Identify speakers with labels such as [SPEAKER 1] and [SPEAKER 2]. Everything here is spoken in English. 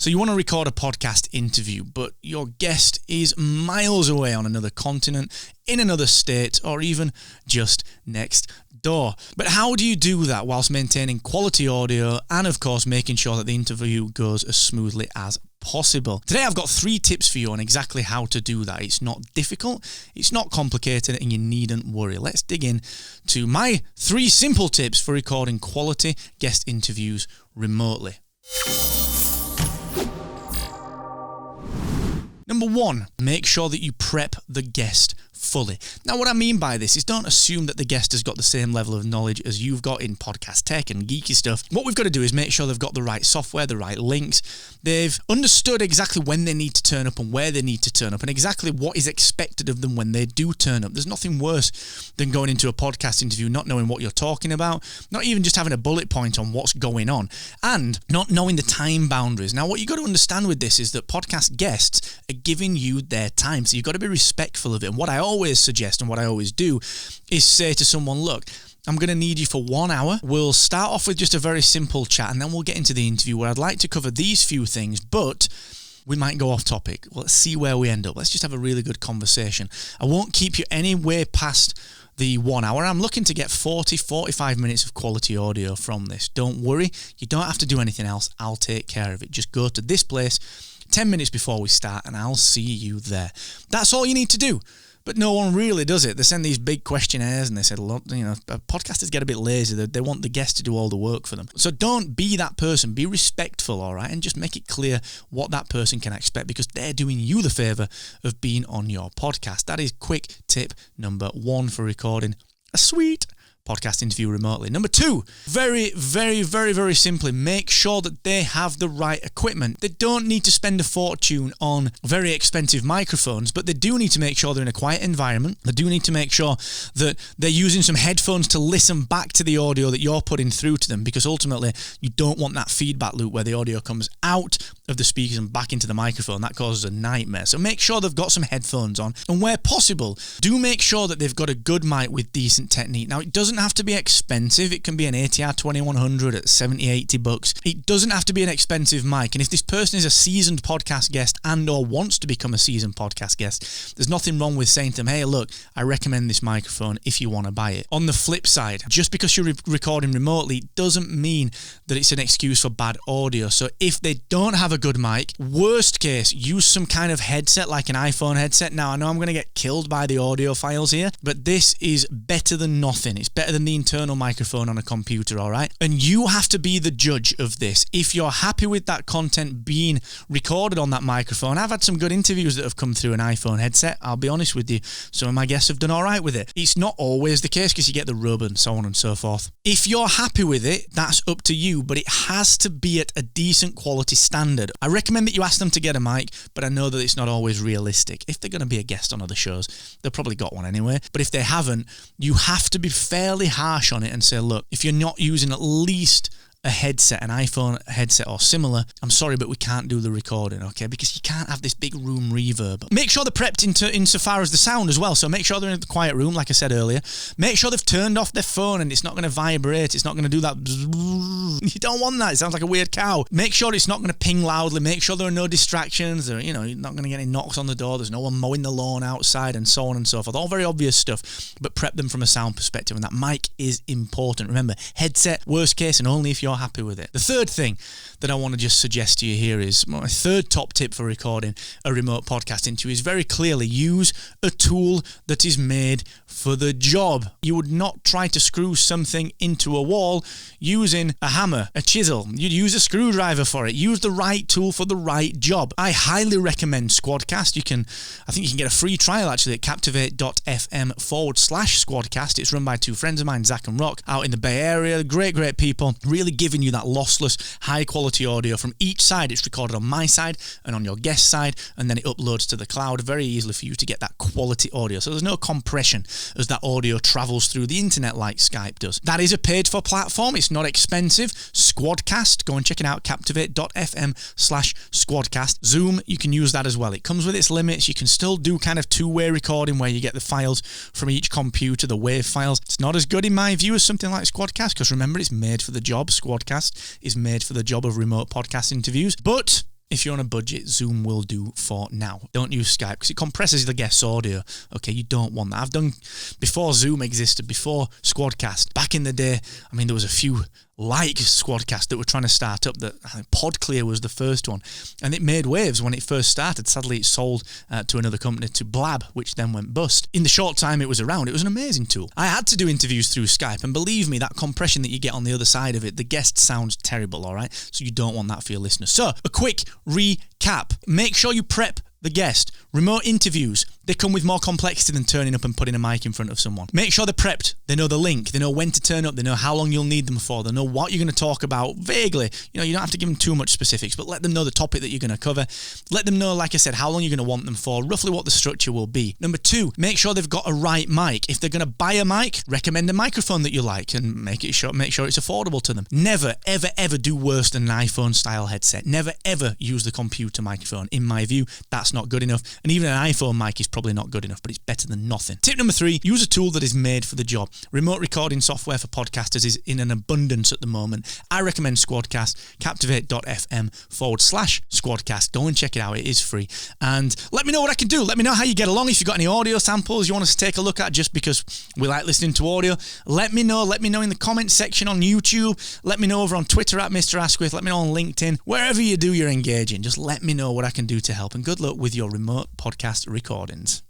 [SPEAKER 1] So you want to record a podcast interview, but your guest is miles away on another continent, in another state, or even just next door. But how do you do that whilst maintaining quality audio and, of course, making sure that the interview goes as smoothly as possible? Today I've got 3 tips for you on exactly how to do that. It's not difficult, it's not complicated, and you needn't worry. Let's dig in to my 3 simple tips for recording quality guest interviews remotely. Number 1, make sure that you prep the guest fully. Now, what I mean by this is don't assume that the guest has got the same level of knowledge as you've got in podcast tech and geeky stuff. What we've got to do is make sure they've got the right software, the right links. They've understood exactly when they need to turn up and where they need to turn up and exactly what is expected of them when they do turn up. There's nothing worse than going into a podcast interview not knowing what you're talking about, not even just having a bullet point on what's going on, and not knowing the time boundaries. Now, what you've got to understand with this is that podcast guests are giving you their time, so you've got to be respectful of it. And what I always suggest and what I always do is say to someone, look, I'm going to need you for 1 hour. We'll start off with just a very simple chat and then we'll get into the interview where I'd like to cover these few things, but we might go off topic. Well, let's see where we end up. Let's just have a really good conversation. I won't keep you anywhere past the 1 hour. I'm looking to get 45 minutes of quality audio from this. Don't worry. You don't have to do anything else. I'll take care of it. Just go to this place 10 minutes before we start and I'll see you there. That's all you need to do. But no one really does it. They send these big questionnaires and they said, podcasters get a bit lazy. They want the guest to do all the work for them. So don't be that person. Be respectful, all right? And just make it clear what that person can expect because they're doing you the favor of being on your podcast. That is quick tip number 1 for recording a sweet podcast interview remotely. Number 2, very, very, very, very simply, make sure that they have the right equipment. They don't need to spend a fortune on very expensive microphones, but they do need to make sure they're in a quiet environment. They do need to make sure that they're using some headphones to listen back to the audio that you're putting through to them, because ultimately you don't want that feedback loop where the audio comes out of the speakers and back into the microphone. That causes a nightmare. So make sure they've got some headphones on, and where possible, do make sure that they've got a good mic with decent technique. Now, it doesn't have to be expensive. It can be an ATR 2100 at $70-$80. It doesn't have to be an expensive mic. And if this person is a seasoned podcast guest and or wants to become a seasoned podcast guest, there's nothing wrong with saying to them, hey, look, I recommend this microphone if you want to buy it. On the flip side, just because you're recording remotely doesn't mean that it's an excuse for bad audio. So if they don't have a good mic, worst case, use some kind of headset like an iPhone headset. Now, I know I'm going to get killed by the audio files here, but this is better than nothing. It's better than the internal microphone on a computer, all right? And you have to be the judge of this. If you're happy with that content being recorded on that microphone, I've had some good interviews that have come through an iPhone headset. I'll be honest with you, some of my guests have done all right with it. It's not always the case because you get the rub and so on and so forth. If you're happy with it, that's up to you, but it has to be at a decent quality standard. I recommend that you ask them to get a mic, but I know that it's not always realistic. If they're going to be a guest on other shows, they've probably got one anyway. But if they haven't, you have to be fairly harsh on it and say, look, if you're not using at least a headset, an iPhone headset or similar, I'm sorry, but we can't do the recording, okay? Because you can't have this big room reverb. Make sure they're prepped insofar as the sound as well. So make sure they're in the quiet room, like I said earlier. Make sure they've turned off their phone and it's not going to vibrate. It's not going to do that. You don't want that. It sounds like a weird cow. Make sure it's not going to ping loudly. Make sure there are no distractions. You're not going to get any knocks on the door. There's no one mowing the lawn outside and so on and so forth. All very obvious stuff, but prep them from a sound perspective. And that mic is important. Remember, headset, worst case, and only if you're happy with it. The third thing that I want to just suggest to you here is my third top tip for recording a remote podcast interview is very clearly use a tool that is made for the job. You would not try to screw something into a wall using a hammer, a chisel. You'd use a screwdriver for it. Use the right tool for the right job. I highly recommend Squadcast. I think you can get a free trial actually at captivate.fm/Squadcast. It's run by 2 friends of mine, Zach and Rock, out in the Bay Area. Great people, really giving you that lossless, high-quality audio from each side. It's recorded on my side and on your guest side, and then it uploads to the cloud very easily for you to get that quality audio. So there's no compression as that audio travels through the internet like Skype does. That is a paid-for platform. It's not expensive. Squadcast, go and check it out, captivate.fm/Squadcast. Zoom, you can use that as well. It comes with its limits. You can still do kind of two-way recording where you get the files from each computer, the WAV files. It's not as good in my view as something like Squadcast because remember, it's made for the job. Squadcast is made for the job of remote podcast interviews, but if you're on a budget, Zoom will do for now. Don't use Skype because it compresses the guest's audio. Okay, you don't want that. I've done, before Zoom existed, before Squadcast, back in the day, I mean, there was a few like Squadcast that were trying to start up. That I think PodClear was the first one, and it made waves when it first started. Sadly, it sold to another company, to Blab, which then went bust. In the short time it was around, it was an amazing tool. I had to do interviews through Skype, and believe me, that compression that you get on the other side of it, the guest sounds terrible, all right? So you don't want that for your listeners. So, a quick recap. Make sure you prep the guest. Remote interviews, they come with more complexity than turning up and putting a mic in front of someone. Make sure they're prepped. They know the link. They know when to turn up. They know how long you'll need them for. They know what you're going to talk about vaguely. You don't have to give them too much specifics, but let them know the topic that you're going to cover. Let them know, like I said, how long you're going to want them for, roughly what the structure will be. Number 2, make sure they've got a right mic. If they're going to buy a mic, recommend a microphone that you like and make sure it's affordable to them. Never, ever, ever do worse than an iPhone style headset. Never, ever use the computer microphone. In my view, that's not good enough. And even an iPhone mic is probably not good enough, but it's better than nothing. Tip number 3, use a tool that is made for the job. Remote recording software for podcasters is in an abundance at the moment. I recommend Squadcast, captivate.fm/Squadcast. Go and check it out. It is free. And let me know what I can do. Let me know how you get along. If you've got any audio samples you want us to take a look at just because we like listening to audio, let me know. Let me know in the comments section on YouTube. Let me know over on Twitter at Mr. Asquith. Let me know on LinkedIn. Wherever you do you're engaging, just let me know what I can do to help. And good luck with your remote podcast recordings.